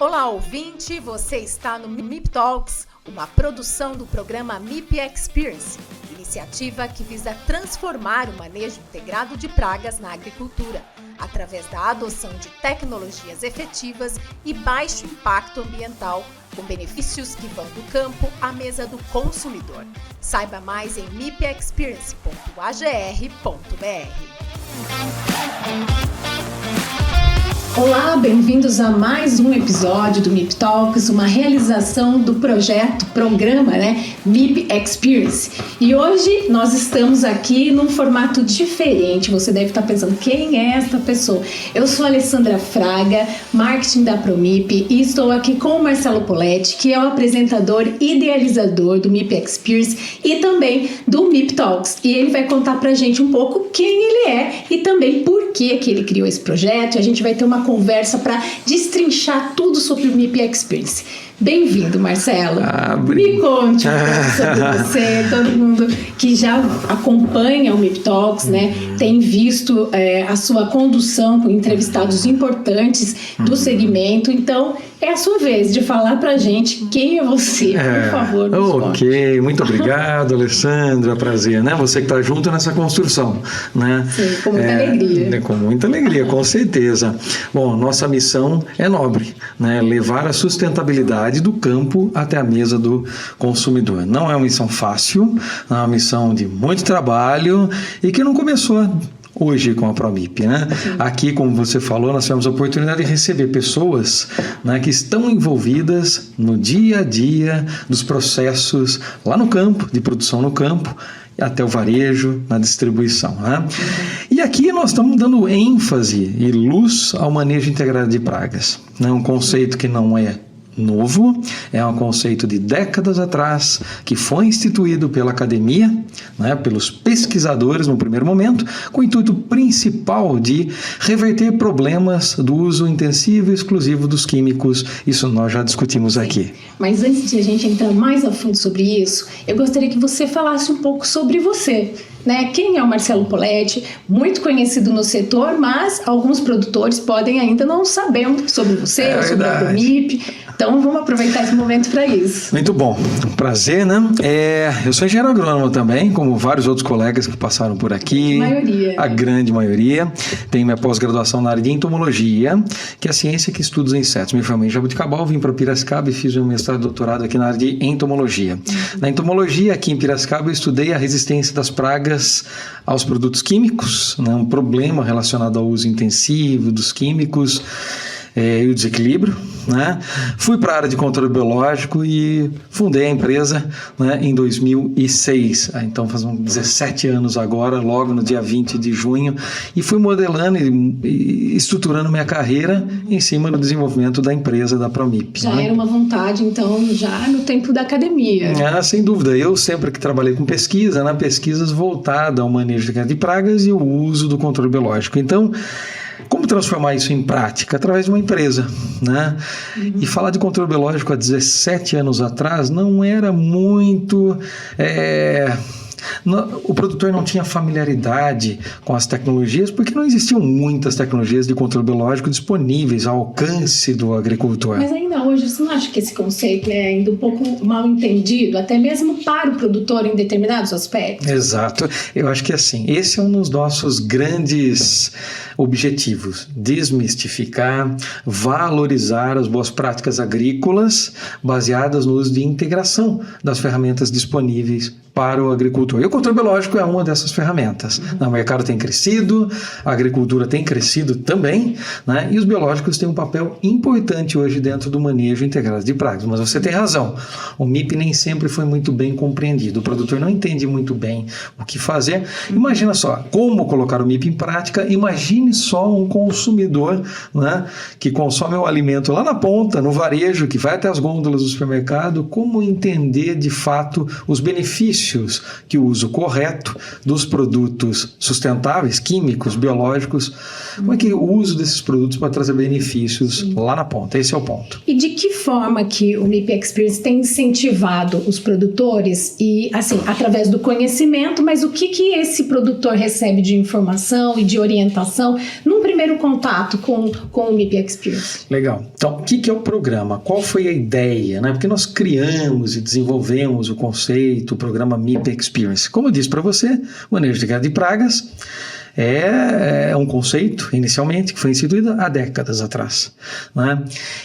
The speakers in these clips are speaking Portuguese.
Olá, ouvinte! Você está no MIP Talks, uma produção do programa MIP Experience, iniciativa que visa transformar o manejo integrado de pragas na agricultura, através da adoção de tecnologias efetivas e baixo impacto ambiental, com benefícios que vão do campo à mesa do consumidor. Saiba mais em mipexperience.agr.br. Olá, bem-vindos a mais um episódio do MIP Talks, uma realização do programa MIP Experience. E hoje nós estamos aqui num formato diferente. Você deve estar pensando, quem é esta pessoa? Eu sou a Alessandra Fraga, marketing da ProMIP, e estou aqui com o Marcelo Poletti, que é o apresentador e idealizador do MIP Experience e também do MIP Talks. E ele vai contar pra gente um pouco quem ele é e também por que ele criou esse projeto. A gente vai ter uma conversa para destrinchar tudo sobre o MIP Experience. Bem-vindo, Marcelo. Me conte um pouco sobre você. Todo mundo que já acompanha o MIP Talks, tem visto a sua condução com entrevistados importantes do segmento. Então, é a sua vez de falar pra gente quem é você, por favor. Ok, muito obrigado, Alessandra. Prazer, Você que está junto nessa construção, Sim, com muita alegria. Com muita alegria, com certeza. Bom, nossa missão é nobre, levar a sustentabilidade do campo até a mesa do consumidor. Não é uma missão fácil, é uma missão de muito trabalho e que não começou hoje com a ProMIP, Aqui, como você falou, nós tivemos a oportunidade de receber pessoas que estão envolvidas no dia a dia dos processos lá no campo, de produção no campo, até o varejo, na distribuição. E aqui nós estamos dando ênfase e luz ao manejo integrado de pragas. Um conceito que não é novo, é um conceito de décadas atrás, que foi instituído pela academia, pelos pesquisadores no primeiro momento, com o intuito principal de reverter problemas do uso intensivo e exclusivo dos químicos. Isso nós já discutimos aqui. Mas antes de a gente entrar mais a fundo sobre isso, eu gostaria que você falasse um pouco sobre você. Quem é o Marcelo Poletti? Muito conhecido no setor, mas alguns produtores podem ainda não saber sobre você, sobre a ProMIP. Então vamos aproveitar esse momento para isso. Muito bom, um prazer, Eu sou engenheiro agrônomo também, como vários outros colegas que passaram por aqui. A grande maioria. Tenho minha pós-graduação na área de entomologia, que é a ciência que estuda os insetos. Me formei em Jabuticabal, vim para Piracicaba e fiz meu mestrado e doutorado aqui na área de entomologia. Na entomologia, aqui em Piracicaba, eu estudei a resistência das pragas aos produtos químicos, um problema relacionado ao uso intensivo dos químicos e o desequilíbrio. Fui para a área de controle biológico e fundei a empresa em 2006. Então faz uns 17 anos agora, logo no dia 20 de junho, e fui modelando e estruturando minha carreira em cima do desenvolvimento da empresa da ProMIP. Já era uma vontade, então, já no tempo da academia. Sem dúvida. Eu sempre que trabalhei com pesquisa, pesquisas voltadas ao manejo de pragas e o uso do controle biológico. Então, como transformar isso em prática? Através de uma empresa, E falar de controle biológico há 17 anos atrás não era muito... O produtor não tinha familiaridade com as tecnologias, porque não existiam muitas tecnologias de controle biológico disponíveis ao alcance do agricultor. Mas ainda hoje, você não acha que esse conceito é ainda um pouco mal entendido, até mesmo para o produtor em determinados aspectos? Exato. Eu acho que esse é um dos nossos grandes objetivos: desmistificar, valorizar as boas práticas agrícolas baseadas no uso de integração das ferramentas disponíveis para o agricultor. E o controle biológico é uma dessas ferramentas. O mercado tem crescido, a agricultura tem crescido também, e os biológicos têm um papel importante hoje dentro do manejo integrado de pragas. Mas você tem razão, o MIP nem sempre foi muito bem compreendido, o produtor não entende muito bem o que fazer. Imagina só, como colocar o MIP em prática. Imagine só um consumidor que consome o alimento lá na ponta, no varejo, que vai até as gôndolas do supermercado, como entender de fato os benefícios benefícios que o uso correto dos produtos sustentáveis, químicos, biológicos, como é que o uso desses produtos pode trazer benefícios lá na ponta. Esse é o ponto. E de que forma que o MIP Experience tem incentivado os produtores e, assim, através do conhecimento, mas o que esse produtor recebe de informação e de orientação num primeiro contato com o MIP Experience? Legal. Então, o que é o programa? Qual foi a ideia, né? Porque nós criamos e desenvolvemos o conceito, o programa MIP Experience. Como eu disse para você, o manejo integrado de pragas é um conceito, inicialmente, que foi instituído há décadas atrás, né?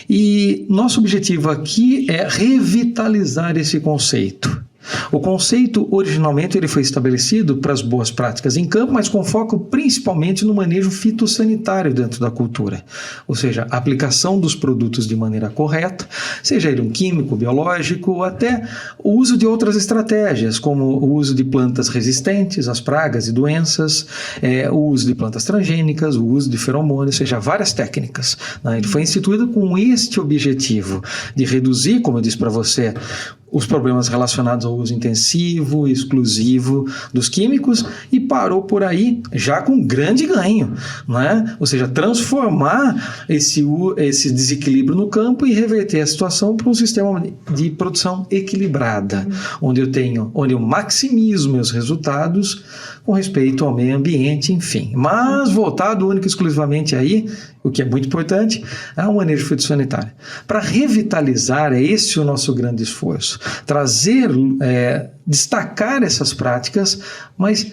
E nosso objetivo aqui é revitalizar esse conceito. O conceito, originalmente, ele foi estabelecido para as boas práticas em campo, mas com foco principalmente no manejo fitossanitário dentro da cultura. Ou seja, a aplicação dos produtos de maneira correta, seja ele um químico, biológico, ou até o uso de outras estratégias, como o uso de plantas resistentes às pragas e doenças, o uso de plantas transgênicas, o uso de feromônios, ou seja, várias técnicas, né? Ele foi instituído com este objetivo de reduzir, como eu disse para você, os problemas relacionados ao uso intensivo e exclusivo dos químicos e parou por aí já com grande ganho, né? Ou seja, transformar esse desequilíbrio no campo e reverter a situação para um sistema de produção equilibrada, onde eu maximizo meus resultados com respeito ao meio ambiente, enfim. Mas voltado único e exclusivamente aí, o que é muito importante, é o manejo fitossanitário. Para revitalizar, é esse o nosso grande esforço. Trazer, destacar essas práticas, mas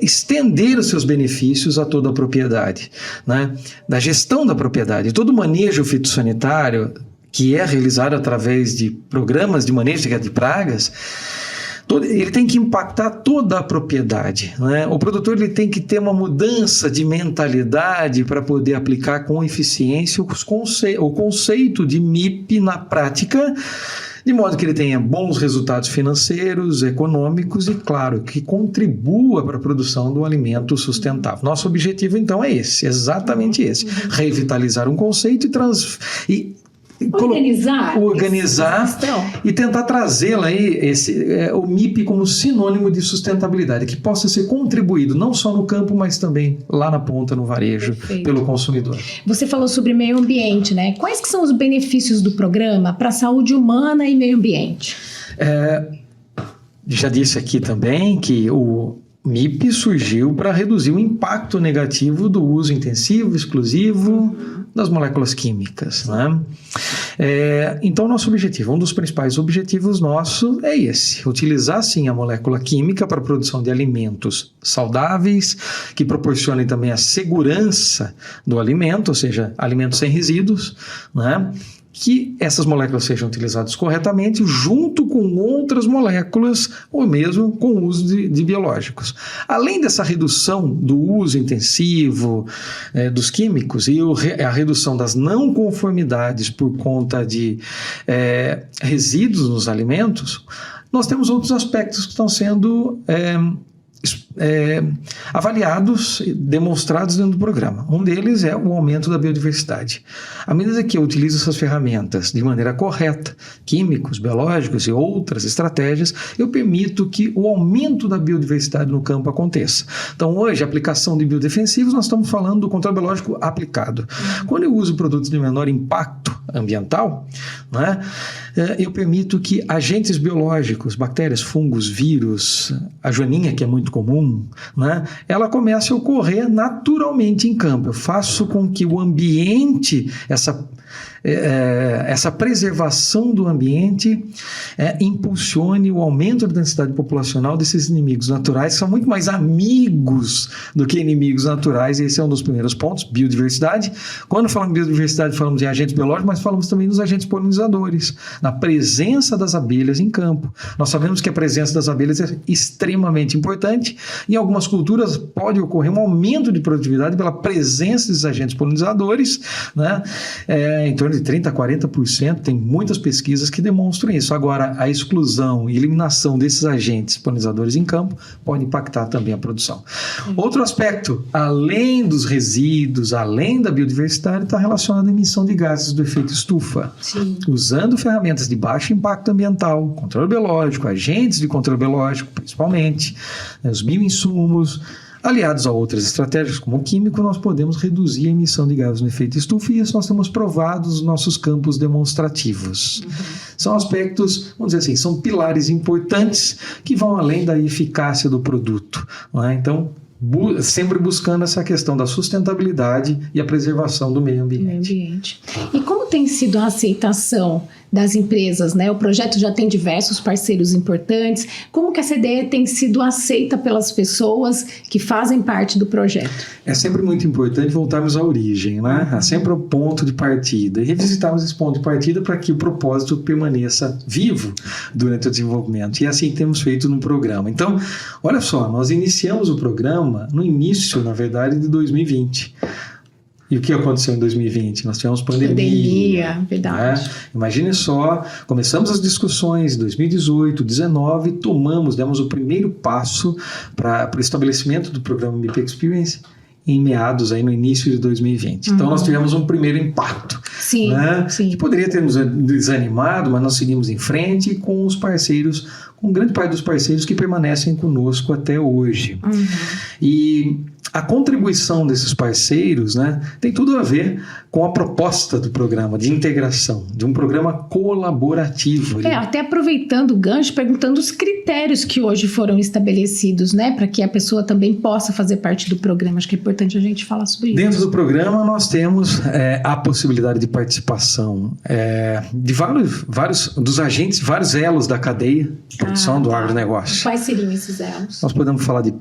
estender os seus benefícios a toda a propriedade, né? Da gestão da propriedade. Todo o manejo fitossanitário, que é realizado através de programas de manejo de pragas, ele tem que impactar toda a propriedade, né? O produtor ele tem que ter uma mudança de mentalidade para poder aplicar com eficiência o conceito de MIP na prática, de modo que ele tenha bons resultados financeiros, econômicos e, claro, que contribua para a produção do alimento sustentável. Nosso objetivo, então, é esse, exatamente esse. Revitalizar um conceito e organizar e tentar trazê-la aí, o MIP como sinônimo de sustentabilidade, que possa ser contribuído não só no campo, mas também lá na ponta, no varejo, pelo consumidor. Você falou sobre meio ambiente, né? Quais que são os benefícios do programa para a saúde humana e meio ambiente? Já disse aqui também que o MIP surgiu para reduzir o impacto negativo do uso intensivo, exclusivo das moléculas químicas, né? Então, nosso objetivo, um dos principais objetivos nossos é esse: utilizar, sim, a molécula química para a produção de alimentos saudáveis, que proporcionem também a segurança do alimento, ou seja, alimentos sem resíduos, né? Que essas moléculas sejam utilizadas corretamente junto com outras moléculas ou mesmo com o uso de biológicos. Além dessa redução do uso intensivo dos químicos e a redução das não conformidades por conta de resíduos nos alimentos, nós temos outros aspectos que estão sendo avaliados, demonstrados dentro do programa. Um deles é o aumento da biodiversidade. À medida que eu utilizo essas ferramentas de maneira correta, químicos, biológicos e outras estratégias, eu permito que o aumento da biodiversidade no campo aconteça. Então, hoje, a aplicação de biodefensivos, nós estamos falando do controle biológico aplicado. Quando eu uso produtos de menor impacto ambiental, né, eu permito que agentes biológicos, bactérias, fungos, vírus, a joaninha, que é muito comum, né, ela comece a ocorrer naturalmente em campo. Eu faço com que o ambiente, essa preservação do ambiente impulsione o aumento da densidade populacional desses inimigos naturais, que são muito mais amigos do que inimigos naturais, e esse é um dos primeiros pontos, biodiversidade. Quando falamos de biodiversidade, falamos de agentes biológicos, mas falamos também dos agentes polinizadores, na presença das abelhas em campo. Nós sabemos que a presença das abelhas é extremamente importante. Em algumas culturas pode ocorrer um aumento de produtividade pela presença desses agentes polinizadores, né? Em torno de 30% a 40%, tem muitas pesquisas que demonstram isso. Agora, a exclusão e eliminação desses agentes polinizadores em campo pode impactar também a produção. Outro aspecto, além dos resíduos, além da biodiversidade, está relacionado à emissão de gases do efeito efeito estufa, Sim. usando ferramentas de baixo impacto ambiental, controle biológico, agentes de controle biológico, principalmente, os bioinsumos, aliados a outras estratégias como o químico, nós podemos reduzir a emissão de gases no efeito estufa e isso nós temos provado nos nossos campos demonstrativos. São aspectos, vamos dizer assim, são pilares importantes que vão além da eficácia do produto, não é? Então, sempre buscando essa questão da sustentabilidade e a preservação do meio ambiente. E como tem sido a aceitação das empresas, né? O projeto já tem diversos parceiros importantes. Como que essa ideia tem sido aceita pelas pessoas que fazem parte do projeto? É sempre muito importante voltarmos à origem, né? É sempre o ponto de partida e revisitarmos esse ponto de partida para que o propósito permaneça vivo durante o desenvolvimento. E é assim que temos feito no programa. Então, olha só, nós iniciamos o programa no início, na verdade, de 2020. E o que aconteceu em 2020? Nós tivemos pandemia. Verdade. Né? Imagine só, começamos as discussões em 2018, 2019, demos o primeiro passo para o estabelecimento do programa MIP Experience em meados, aí no início de 2020. Então, nós tivemos um primeiro impacto. Sim, né? sim. Que poderia ter nos desanimado, mas nós seguimos em frente com os parceiros, com grande parte dos parceiros que permanecem conosco até hoje. E a contribuição desses parceiros, né, tem tudo a ver com a proposta do programa de integração, de um programa colaborativo. Até aproveitando o gancho, perguntando os critérios que hoje foram estabelecidos, né, para que a pessoa também possa fazer parte do programa. Acho que é importante a gente falar sobre isso. Dentro do programa nós temos a possibilidade de participação de vários dos agentes, vários elos da cadeia de produção do agronegócio. Quais seriam esses elos? Nós podemos falar de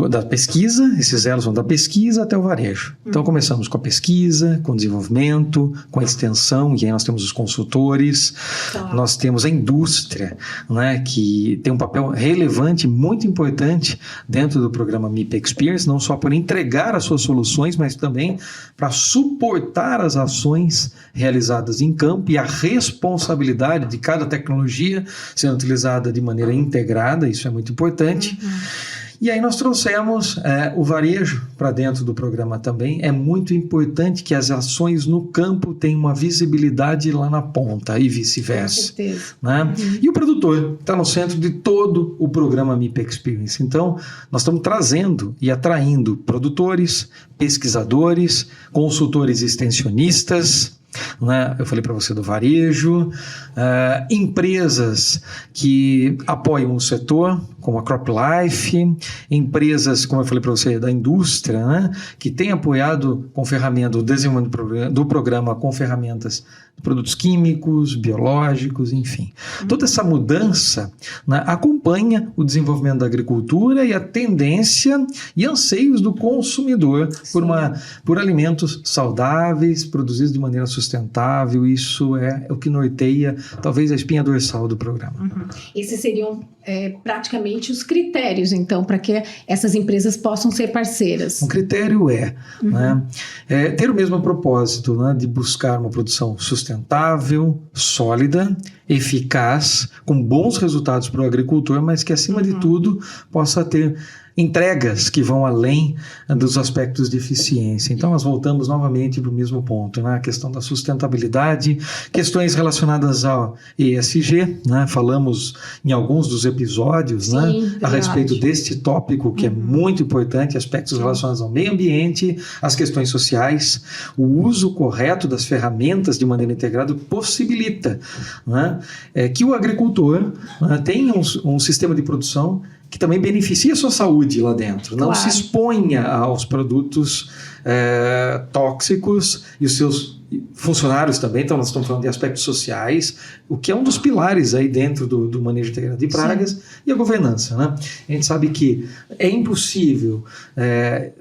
da pesquisa, esses elos vão da pesquisa até o varejo. Então começamos com a pesquisa, com o desenvolvimento, com a extensão, e aí nós temos os consultores, nós temos a indústria, né, que tem um papel relevante, muito importante dentro do programa MIP Experience, não só por entregar as suas soluções, mas também para suportar as ações realizadas em campo e a responsabilidade de cada tecnologia sendo utilizada de maneira integrada, isso é muito importante. E aí nós trouxemos o varejo para dentro do programa também. É muito importante que as ações no campo tenham uma visibilidade lá na ponta e vice-versa. Com certeza. Né? E o produtor está no centro de todo o programa MIP Experience. Então, nós estamos trazendo e atraindo produtores, pesquisadores, consultores extensionistas, né? Eu falei para você do varejo, empresas que apoiam o setor, como a CropLife, empresas, como eu falei para você, da indústria, né? Que tem apoiado com ferramentas, o desenvolvimento do programa com ferramentas de produtos químicos, biológicos, enfim. Toda essa mudança, né, acompanha o desenvolvimento da agricultura e a tendência e anseios do consumidor por alimentos saudáveis, produzidos de maneira sustentável. Isso é o que norteia, talvez, a espinha dorsal do programa. Esses seriam praticamente os critérios, então, para que essas empresas possam ser parceiras. Um critério né, ter o mesmo propósito, né, de buscar uma produção sustentável, sólida, eficaz, com bons resultados para o agricultor, mas que, acima de tudo, possa ter entregas que vão além dos aspectos de eficiência. Então, nós voltamos novamente para o mesmo ponto, né? A questão da sustentabilidade, questões relacionadas ao ESG, né? Falamos em alguns dos episódios, né? A respeito deste tópico, que é muito importante, aspectos relacionados ao meio ambiente, as questões sociais, o uso correto das ferramentas de maneira integrada possibilita, né, que o agricultor, né, tenha um sistema de produção que também beneficie a sua saúde lá dentro, não se exponha aos produtos tóxicos e os seus funcionários também. Então nós estamos falando de aspectos sociais, o que é um dos pilares aí dentro do manejo integrado de pragas e a governança, né? A gente sabe que é impossível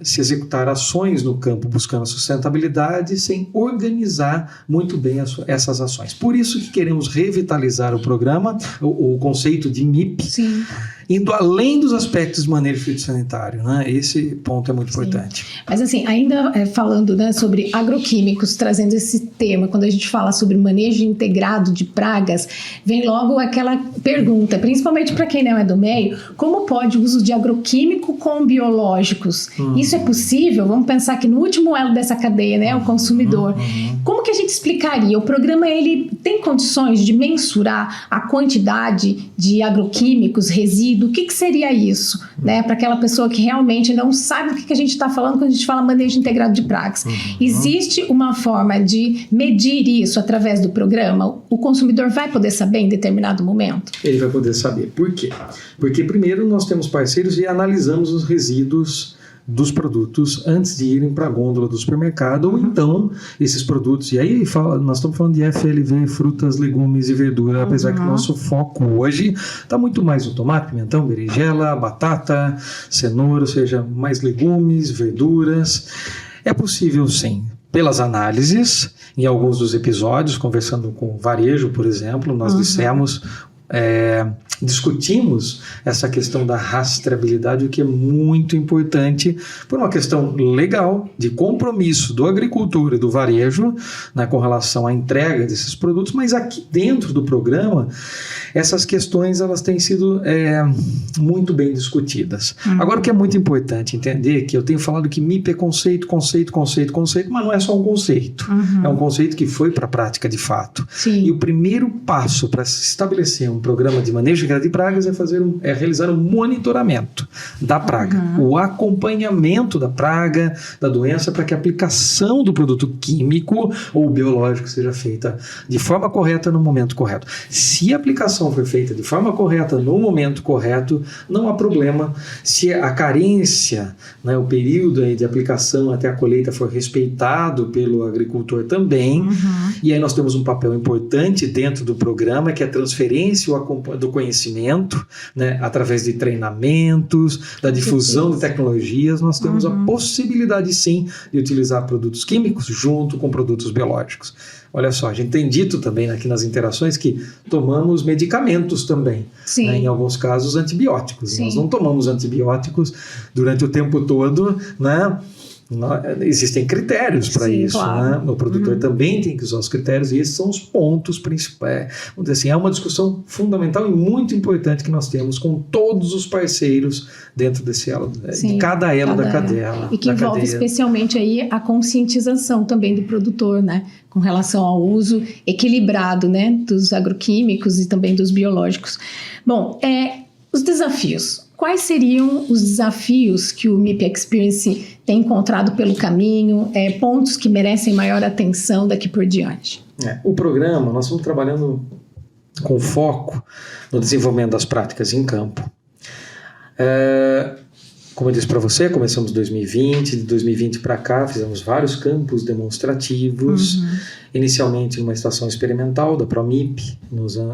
se executar ações no campo buscando a sustentabilidade sem organizar muito bem essas ações. Por isso que queremos revitalizar o programa, o conceito de MIP, indo além dos aspectos de manejo fitossanitário, né? Esse ponto é muito importante. Mas assim, ainda ainda falando, né, sobre agroquímicos, trazendo esse tema, quando a gente fala sobre manejo integrado de pragas, vem logo aquela pergunta, principalmente para quem não é do meio, como pode o uso de agroquímico com biológicos? Isso é possível? Vamos pensar que no último elo dessa cadeia, né, o consumidor. Como que a gente explicaria? O programa, ele tem condições de mensurar a quantidade de agroquímicos, resíduo? O que seria isso, né, para aquela pessoa que realmente não sabe o que a gente está falando quando a gente fala manejo integrado de pragas? Existe uma forma de medir isso através do programa? O consumidor vai poder saber em determinado momento? Ele vai poder saber. Por quê? Porque primeiro nós temos parceiros e analisamos os resíduos dos produtos antes de irem para a gôndola do supermercado, ou então esses produtos, e aí nós estamos falando de FLV, frutas, legumes e verdura, apesar que o nosso foco hoje está muito mais no tomate, pimentão, berinjela, batata, cenoura, ou seja, mais legumes, verduras. É possível sim, pelas análises, em alguns dos episódios, conversando com o varejo, por exemplo, nós discutimos essa questão da rastreabilidade, o que é muito importante por uma questão legal, de compromisso do agricultor e do varejo, né, com relação à entrega desses produtos, mas aqui dentro do programa essas questões elas têm sido muito bem discutidas. Agora, o que é muito importante entender, que eu tenho falado que MIP é conceito, mas não é só um conceito, é um conceito que foi para a prática de fato. Sim. E o primeiro passo para se estabelecer um programa de manejo integrado de pragas é realizar um monitoramento da praga, o acompanhamento da praga, da doença, para que a aplicação do produto químico ou biológico seja feita de forma correta no momento correto. Se a aplicação for feita de forma correta no momento correto, não há problema. Se a carência, né, o período aí de aplicação até a colheita for respeitado pelo agricultor também, e aí nós temos um papel importante dentro do programa, que é a transferência do conhecimento, né, através de treinamentos, da difusão de tecnologias. Nós temos a possibilidade sim de utilizar produtos químicos junto com produtos biológicos. Olha só, a gente tem dito também aqui nas interações que tomamos medicamentos também, né, em alguns casos antibióticos. Sim. Nós não tomamos antibióticos durante o tempo todo, né? Existem critérios para isso, claro. né? O produtor também tem que usar os critérios, e esses são os pontos principais. Vamos dizer assim, é uma discussão fundamental e muito importante que nós temos com todos os parceiros dentro desse elo, de cada elo da cadeia. E que envolve especialmente aí a conscientização também do produtor, né? Com relação ao uso equilibrado, né? Dos agroquímicos e também dos biológicos. Bom, os desafios. Quais seriam os desafios que o MIP Experience tem encontrado pelo caminho, pontos que merecem maior atenção daqui por diante? O programa, nós estamos trabalhando com foco no desenvolvimento das práticas em campo. Como eu disse para você, começamos em 2020, de 2020 para cá fizemos vários campos demonstrativos, inicialmente numa estação experimental da ProMIP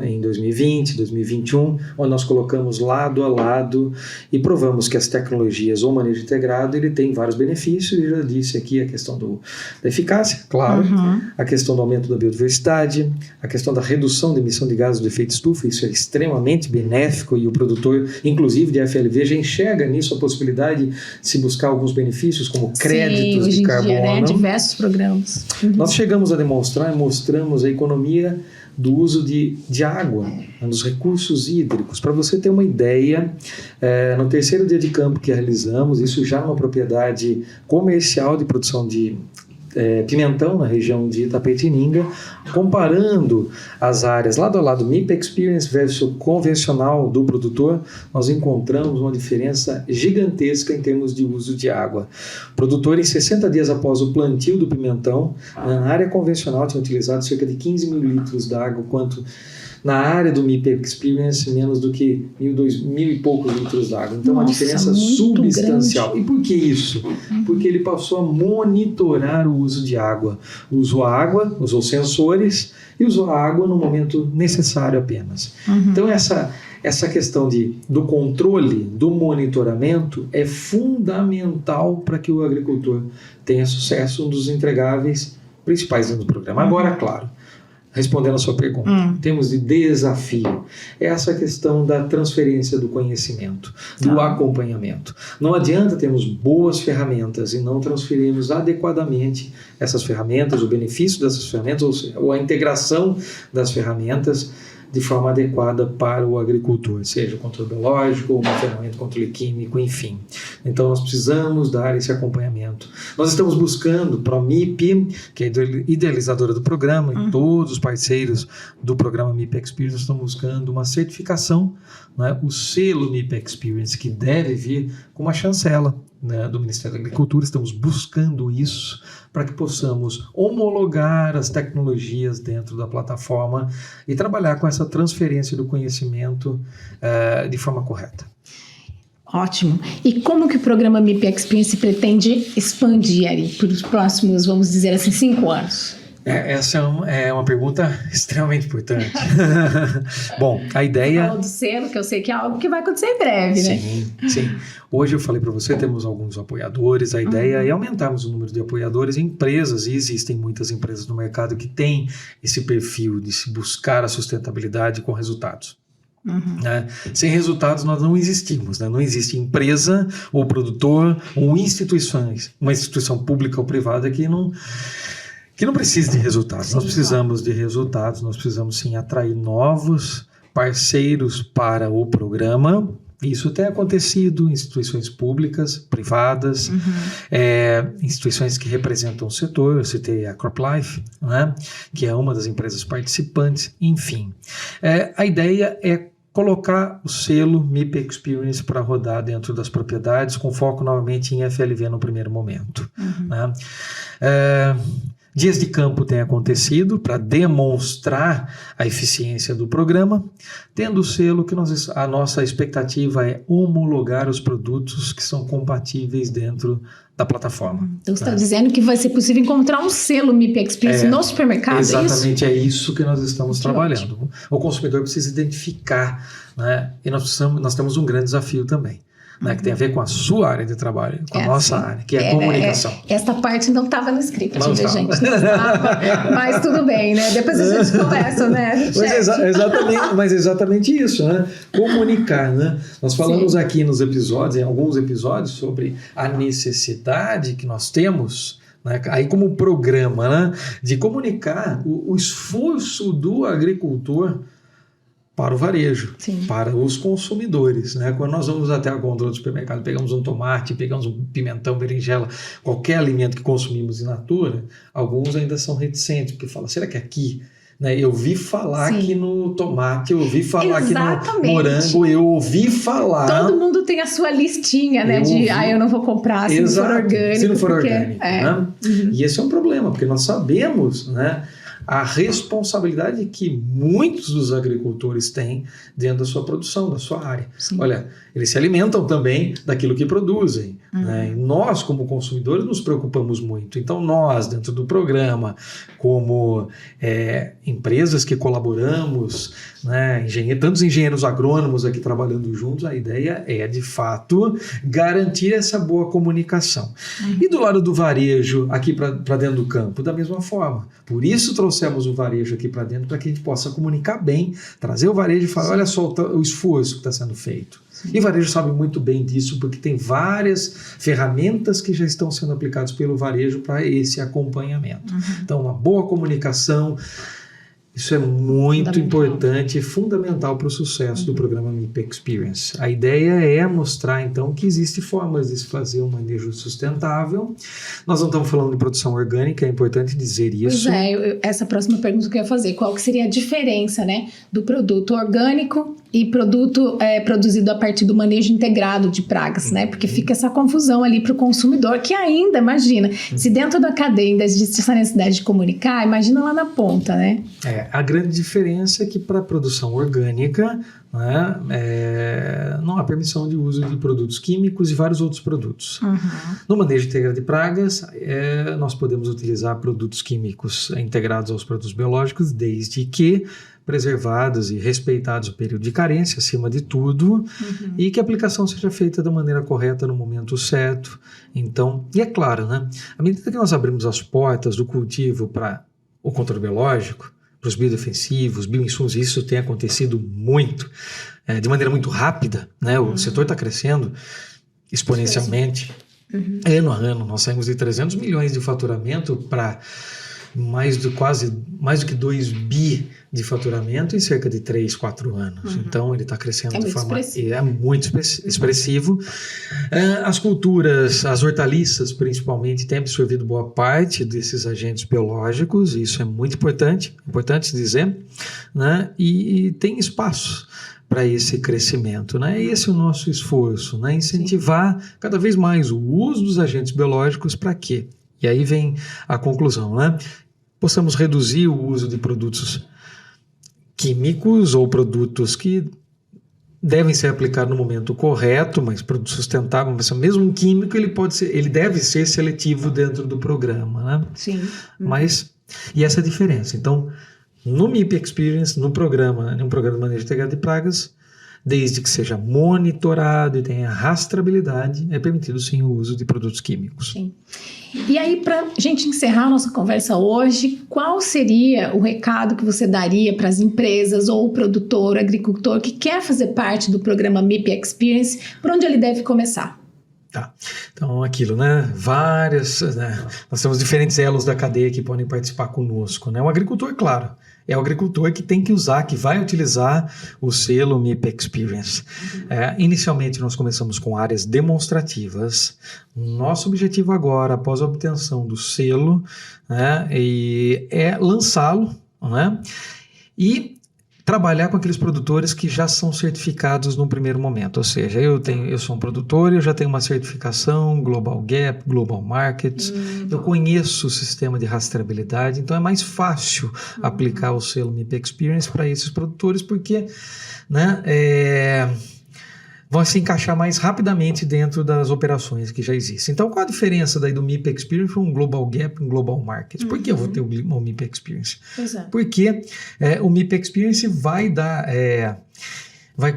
em 2020, 2021, onde nós colocamos lado a lado e provamos que as tecnologias ou manejo integrado, ele tem vários benefícios. Eu já disse aqui a questão da eficácia, claro, a questão do aumento da biodiversidade, a questão da redução da emissão de gases do efeito estufa. Isso é extremamente benéfico, e o produtor, inclusive de FLV, já enxerga nisso a possibilidade de se buscar alguns benefícios, como créditos de carbono. Dia, né? Diversos programas. Nós chegamos a demonstrar e mostramos a economia do uso de água, dos recursos hídricos. Para você ter uma ideia, no terceiro dia de campo que realizamos, isso já numa propriedade comercial de produção de pimentão na região de Itapetininga, comparando as áreas lado a lado, MIP Experience versus convencional do produtor, nós encontramos uma diferença gigantesca em termos de uso de água. O produtor, em 60 dias após o plantio do pimentão, na área convencional tinha utilizado cerca de 15 mil litros de água, quanto na área do MIP Experience, menos do que 1.000 e poucos litros d'água. Então, uma diferença substancial. Grande. E por que isso? Porque ele passou a monitorar o uso de água. Usou a água, usou sensores e usou a água no momento necessário apenas. Então, essa questão do controle, do monitoramento é fundamental para que o agricultor tenha sucesso, um dos entregáveis principais do programa. Agora, claro, respondendo a sua pergunta, em termos de desafio, é essa questão da transferência do conhecimento, do acompanhamento. Não adianta termos boas ferramentas e não transferirmos adequadamente essas ferramentas, o benefício dessas ferramentas, ou a integração das ferramentas de forma adequada para o agricultor, seja o controle biológico, uma ferramenta de controle químico, enfim. Então nós precisamos dar esse acompanhamento. Nós estamos buscando para a MIP, que é a idealizadora do programa, e todos os parceiros do programa MIP Experience estão buscando uma certificação, né, o selo MIP Experience, que deve vir com uma chancela, né, do Ministério da Agricultura. Estamos buscando isso para que possamos homologar as tecnologias dentro da plataforma e trabalhar com essa transferência do conhecimento de forma correta. Ótimo. E como que o programa MIP Experience pretende expandir ali para os próximos, vamos dizer assim, 5 anos? Essa é uma pergunta extremamente importante. Bom, a ideia... Você falou do selo, que eu sei que é algo que vai acontecer em breve, né? Sim. Hoje eu falei para você, temos alguns apoiadores. A ideia é aumentarmos o número de apoiadores em empresas, e existem muitas empresas no mercado que têm esse perfil de se buscar a sustentabilidade com resultados. Né? Sem resultados nós não existimos, né? Não existe empresa ou produtor ou instituições, uma instituição pública ou privada que não precisa de resultados. Sim, nós precisamos de resultados, nós precisamos sim atrair novos parceiros para o programa. Isso tem acontecido em instituições públicas, privadas, instituições que representam o setor. Eu citei a CropLife, né, que é uma das empresas participantes, enfim. A ideia é colocar o selo MIP Experience para rodar dentro das propriedades, com foco novamente em FLV no primeiro momento. Né? Dias de campo têm acontecido para demonstrar a eficiência do programa, tendo o selo que a nossa expectativa é homologar os produtos que são compatíveis dentro da plataforma. Então você está dizendo que vai ser possível encontrar um selo MIP Experience no supermercado? Exatamente, é isso que nós estamos trabalhando. Ótimo. O consumidor precisa identificar, né? E nós temos um grande desafio também. Né, que tem a ver com a sua área de trabalho, com a nossa área, que é a comunicação. Esta parte não estava no script, gente. Mas tudo bem, né? Depois a gente conversa, né? Mas exatamente isso, né? Comunicar, né? Nós falamos aqui nos episódios, em alguns episódios, sobre a necessidade que nós temos, né, aí como programa, né, de comunicar o esforço do agricultor para o varejo, para os consumidores, né? Quando nós vamos até a gôndola do supermercado, pegamos um tomate, pegamos um pimentão, berinjela, qualquer alimento que consumimos in natura, alguns ainda são reticentes, porque falam, será que aqui, né, eu ouvi falar aqui no tomate, eu ouvi falar aqui no morango, eu ouvi falar... Todo mundo tem a sua listinha, né, eu não vou comprar se não for orgânico. Se não for orgânico, né? E esse é um problema, porque nós sabemos, né, a responsabilidade que muitos dos agricultores têm dentro da sua produção, da sua área. Olha, eles se alimentam também daquilo que produzem. Né? E nós, como consumidores, nos preocupamos muito. Então, nós, dentro do programa, como empresas que colaboramos, né, tantos engenheiros agrônomos aqui trabalhando juntos, a ideia é, de fato, garantir essa boa comunicação. E do lado do varejo, aqui para dentro do campo, da mesma forma. Por isso trouxemos o varejo aqui para dentro, para que a gente possa comunicar bem, trazer o varejo e falar, olha só o esforço que está sendo feito. E o varejo sabe muito bem disso, porque tem várias ferramentas que já estão sendo aplicadas pelo varejo para esse acompanhamento. Então, uma boa comunicação, isso é muito importante e fundamental para o sucesso do programa MIP Experience. A ideia é mostrar, então, que existem formas de se fazer um manejo sustentável. Nós não estamos falando de produção orgânica, é importante dizer isso. Pois essa próxima pergunta que eu ia fazer, qual que seria a diferença, né, do produto orgânico e produto produzido a partir do manejo integrado de pragas, né? Porque fica essa confusão ali para o consumidor, que ainda, imagina, se dentro da cadeia ainda existe essa necessidade de comunicar, imagina lá na ponta, né? A grande diferença é que para a produção orgânica, né, não há permissão de uso de produtos químicos e vários outros produtos. No manejo integrado de pragas, nós podemos utilizar produtos químicos integrados aos produtos biológicos, desde que preservados e respeitados o período de carência, acima de tudo, e que a aplicação seja feita da maneira correta no momento certo. Então, e é claro, né, à medida que nós abrimos as portas do cultivo para o controle biológico, os biodefensivos, bioinsumos, isso tem acontecido muito, de maneira muito rápida, né? O setor está crescendo exponencialmente, ano a ano. Nós saímos de 300 milhões de faturamento para mais do que 2 bi de faturamento em cerca de 3, 4 anos. Então ele está crescendo de forma muito expressivo. As culturas, as hortaliças principalmente, têm absorvido boa parte desses agentes biológicos, e isso é muito importante dizer, né? E tem espaço para esse crescimento, né? Esse é o nosso esforço, né? Incentivar cada vez mais o uso dos agentes biológicos. Para quê? E aí vem a conclusão, né? Possamos reduzir o uso de produtos químicos ou produtos que devem ser aplicados no momento correto, mas produto sustentável, mas mesmo um químico, ele deve ser seletivo dentro do programa, né? Sim. E essa é a diferença. Então, no MIP Experience, num programa de manejo integrado de pragas, desde que seja monitorado e tenha rastreabilidade, é permitido sim o uso de produtos químicos. Sim. E aí, para a gente encerrar a nossa conversa hoje, qual seria o recado que você daria para as empresas ou o produtor, o agricultor que quer fazer parte do programa MIP Experience, por onde ele deve começar? Tá. Então, aquilo, né? Nós temos diferentes elos da cadeia que podem participar conosco, né? O agricultor, claro, é o agricultor que tem que usar, que vai utilizar o selo MIP Experience. Inicialmente, nós começamos com áreas demonstrativas. Nosso objetivo agora, após a obtenção do selo, né, é lançá-lo, né? E trabalhar com aqueles produtores que já são certificados no primeiro momento, ou seja, eu sou um produtor, eu já tenho uma certificação Global Gap, Global Markets, eu conheço o sistema de rastreabilidade, então é mais fácil aplicar o selo MIP Experience para esses produtores, porque, né, vão se encaixar mais rapidamente dentro das operações que já existem. Então, qual a diferença daí do MIP Experience para um Global Gap e um Global Market? Por que eu vou ter o MIP Experience? Porque o MIP Experience vai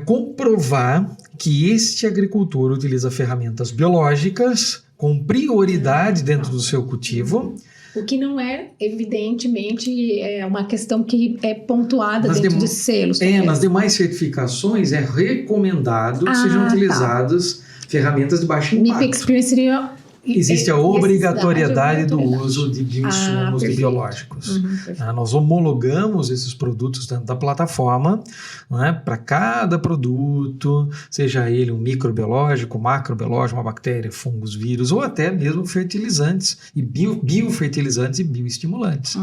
comprovar que este agricultor utiliza ferramentas biológicas com prioridade dentro do seu cultivo. O que não é, evidentemente, uma questão que é pontuada dentro de selos. Nas demais certificações é recomendado que sejam utilizadas ferramentas de baixo impacto. MIP Experience seria... Existe a obrigatoriedade do uso de bioinsumos e biológicos. Nós homologamos esses produtos dentro da plataforma, né, para cada produto, seja ele um microbiológico, macrobiológico, uma bactéria, fungos, vírus, ou até mesmo fertilizantes, e biofertilizantes e bioestimulantes.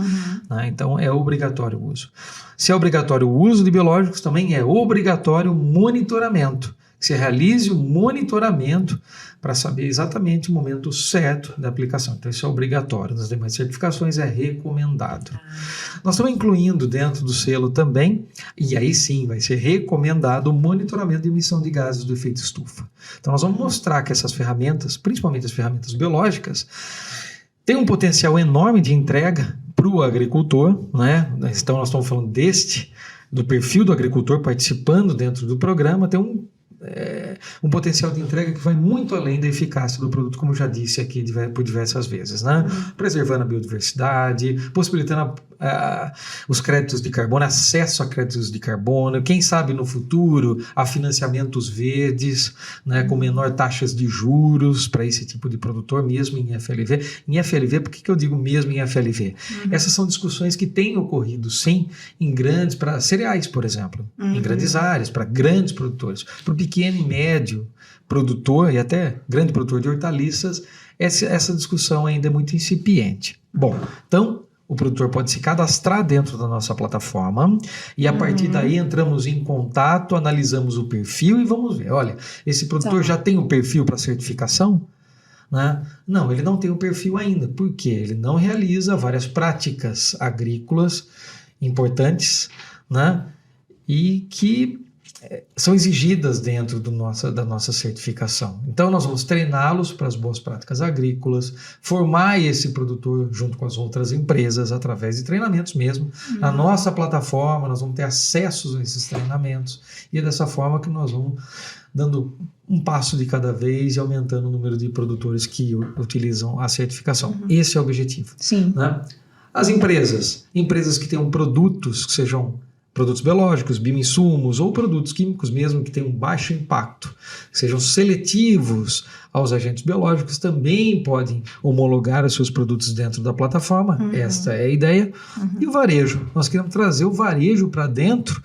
Né? Então, é obrigatório o uso. Se é obrigatório o uso de biológicos, também é obrigatório o monitoramento. Que se realize o monitoramento para saber exatamente o momento certo da aplicação. Então, isso é obrigatório. Nas demais certificações é recomendado. Nós estamos incluindo dentro do selo também, e aí sim vai ser recomendado o monitoramento de emissão de gases do efeito estufa. Então, nós vamos mostrar que essas ferramentas, principalmente as ferramentas biológicas, têm um potencial enorme de entrega para o agricultor, né? Então, nós estamos falando do perfil do agricultor participando dentro do programa, tem um potencial de entrega que vai muito além da eficácia do produto, como eu já disse aqui por diversas vezes, né? Preservando a biodiversidade, possibilitando os créditos de carbono, acesso a créditos de carbono, quem sabe no futuro a financiamentos verdes, né, com menor taxas de juros para esse tipo de produtor, mesmo em FLV. Em FLV, por que eu digo mesmo em FLV? Essas são discussões que têm ocorrido, sim, para cereais, por exemplo, em grandes áreas, para grandes produtores, para o pequeno e médio produtor e até grande produtor de hortaliças, essa discussão ainda é muito incipiente. Bom, então o produtor pode se cadastrar dentro da nossa plataforma e a partir daí entramos em contato, analisamos o perfil e vamos ver, olha, esse produtor já tem o perfil para certificação? Né? Não, ele não tem o perfil ainda, porque ele não realiza várias práticas agrícolas importantes, né? E que são exigidas dentro da nossa certificação. Então, nós vamos treiná-los para as boas práticas agrícolas, formar esse produtor junto com as outras empresas através de treinamentos mesmo. Na nossa plataforma, nós vamos ter acesso a esses treinamentos e é dessa forma que nós vamos dando um passo de cada vez e aumentando o número de produtores que utilizam a certificação. Esse é o objetivo. Sim. Né? As empresas que tenham produtos que sejam produtos biológicos, bioinsumos ou produtos químicos mesmo que tenham baixo impacto, que sejam seletivos aos agentes biológicos, também podem homologar os seus produtos dentro da plataforma. Esta é a ideia. E o varejo. Nós queremos trazer o varejo para dentro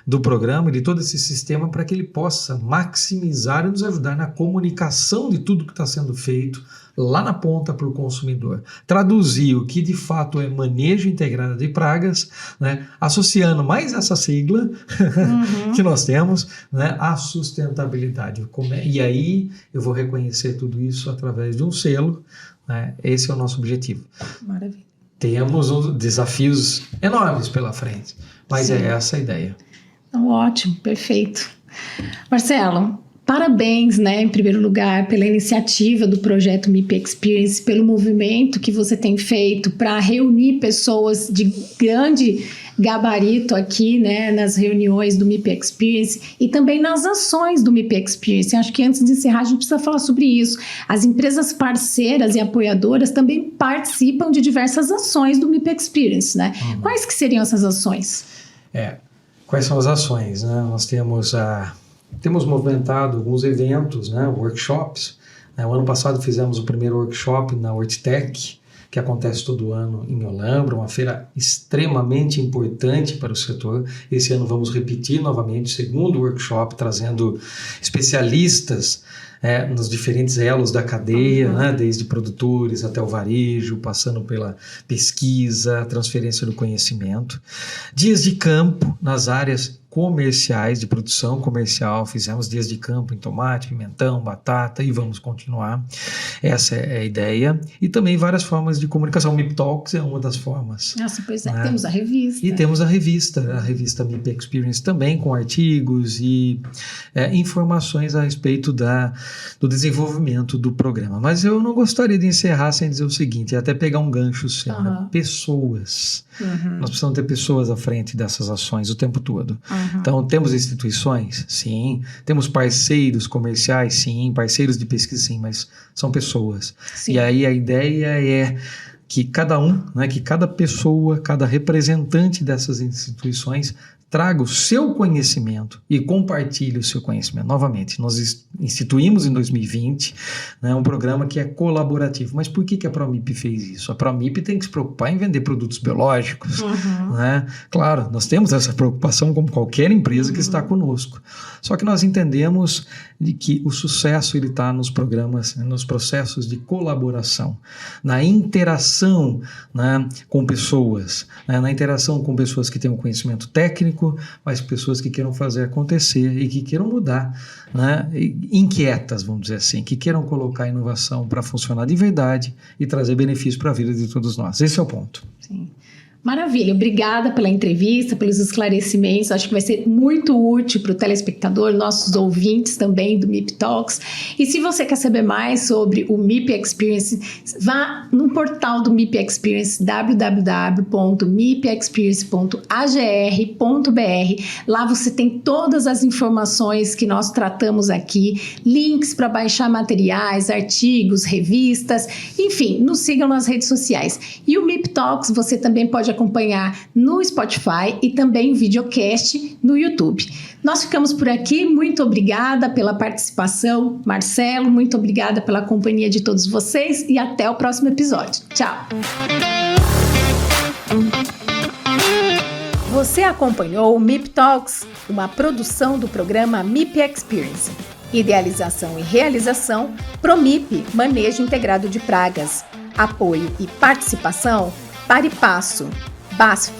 do programa e de todo esse sistema para que ele possa maximizar e nos ajudar na comunicação de tudo que está sendo feito lá na ponta para o consumidor. Traduzir o que de fato é manejo integrado de pragas, né, associando mais essa sigla que nós temos, né, à sustentabilidade. E aí eu vou reconhecer tudo isso através de um selo, né, esse é o nosso objetivo. Maravilha. Temos desafios enormes pela frente, mas é essa a ideia. Então, ótimo, perfeito. Marcelo, parabéns, né, em primeiro lugar, pela iniciativa do projeto MIP Experience, pelo movimento que você tem feito para reunir pessoas de grande gabarito aqui, né, nas reuniões do MIP Experience e também nas ações do MIP Experience. Acho que antes de encerrar a gente precisa falar sobre isso. As empresas parceiras e apoiadoras também participam de diversas ações do MIP Experience, né? Quais que seriam essas ações? Quais são as ações, né? Nós temos movimentado alguns eventos, né, workshops. O ano passado fizemos o primeiro workshop na Hortitec, que acontece todo ano em Olambra, uma feira extremamente importante para o setor. Esse ano vamos repetir novamente o segundo workshop, trazendo especialistas nos diferentes elos da cadeia, né, desde produtores até o varejo, passando pela pesquisa, transferência do conhecimento. Dias de campo nas áreas comerciais, de produção comercial, fizemos dias de campo em tomate, pimentão, batata e vamos continuar. Essa é a ideia. E também várias formas de comunicação. O MIP Talks é uma das formas. Nossa, pois é. Temos a revista. E temos a revista MIP Experience também, com artigos e informações a respeito do desenvolvimento do programa. Mas eu não gostaria de encerrar sem dizer o seguinte, até pegar um gancho seu, pessoas. Nós precisamos ter pessoas à frente dessas ações o tempo todo. Então, temos instituições? Sim. Temos parceiros comerciais? Sim. Parceiros de pesquisa? Sim. Mas são pessoas. Sim. E aí a ideia é que cada que cada pessoa, cada representante dessas instituições traga o seu conhecimento e compartilhe o seu conhecimento. Novamente, nós instituímos em 2020 um programa que é colaborativo. Mas por que a Promip fez isso? A Promip tem que se preocupar em vender produtos biológicos. Né? Claro, nós temos essa preocupação como qualquer empresa que está conosco. Só que nós entendemos de que o sucesso está nos programas, nos processos de colaboração, na interação, né, com pessoas, né, na interação com pessoas que têm um conhecimento técnico, mas pessoas que queiram fazer acontecer e que queiram mudar, né, inquietas, vamos dizer assim, que queiram colocar a inovação para funcionar de verdade e trazer benefício para a vida de todos nós. Esse é o ponto. Sim. Maravilha, obrigada pela entrevista, pelos esclarecimentos, acho que vai ser muito útil para o telespectador, nossos ouvintes também do MIP Talks. E se você quer saber mais sobre o MIP Experience, vá no portal do MIP Experience, www.mipexperience.agr.br. Lá você tem todas as informações que nós tratamos aqui, links para baixar materiais, artigos, revistas, enfim, nos sigam nas redes sociais. E o MIP Talks você também pode acompanhar no Spotify e também videocast no YouTube. Nós ficamos por aqui, muito obrigada pela participação, Marcelo, muito obrigada pela companhia de todos vocês e até o próximo episódio. Tchau! Você acompanhou o MIP Talks, uma produção do programa MIP Experience. Idealização e realização, Promip, Manejo Integrado de Pragas. Apoio e participação, Paripasso, BASF,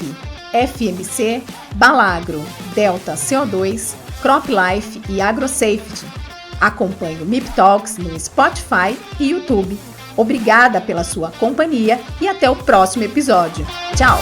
FMC, Balagro, Delta CO2, CropLife e AgroSafety. Acompanhe o MIP Talks no Spotify e YouTube. Obrigada pela sua companhia e até o próximo episódio. Tchau!